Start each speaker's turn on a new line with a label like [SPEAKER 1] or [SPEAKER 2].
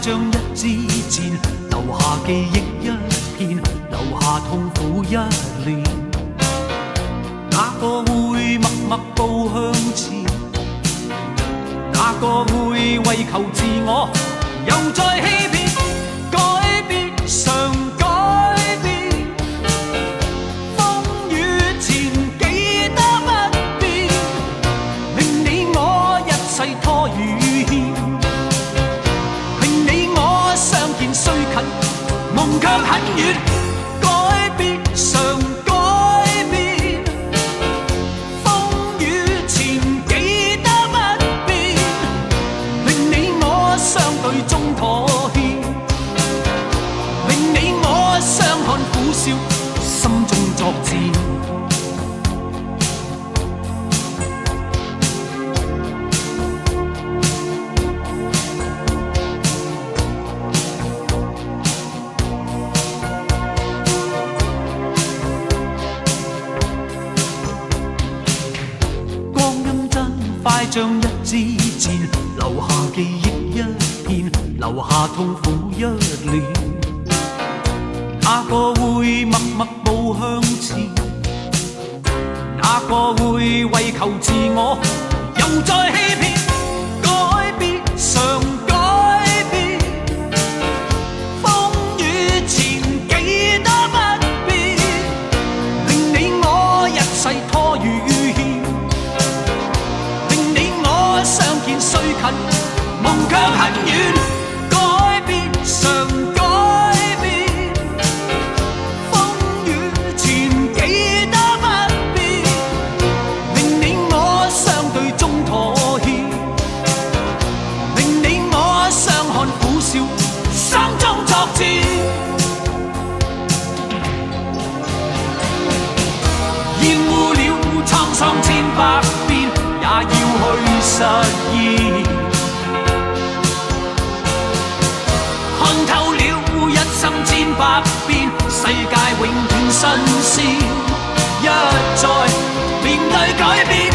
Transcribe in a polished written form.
[SPEAKER 1] 像一支箭，留下記憶一片，留下痛苦一年。哪個會默默步向前？哪個會為求自我又再欺騙？改變常改變，風雨前記得不變，令你我一切拖與欠，令你我相見雖近，夢卻很遠。改變常改變，風雨前記得不變，令你我相對中妥協，令你我相看苦笑，心中作戰。快像一支箭，留下記憶一片，留下痛苦一年。哪個會默默步向前？哪個會為求自我又再欺騙？改變常改變，風雨前記得不變，令你我一切拖與欠，相見雖近，夢卻很遠。改變常改變，風雨前記得不變，令你我相對中妥協，令你我相看苦笑，心中作戰。厭惡了滄桑千百遍，也要去實現，看透了一生千百變，世界永遠新鮮，一再面對改變。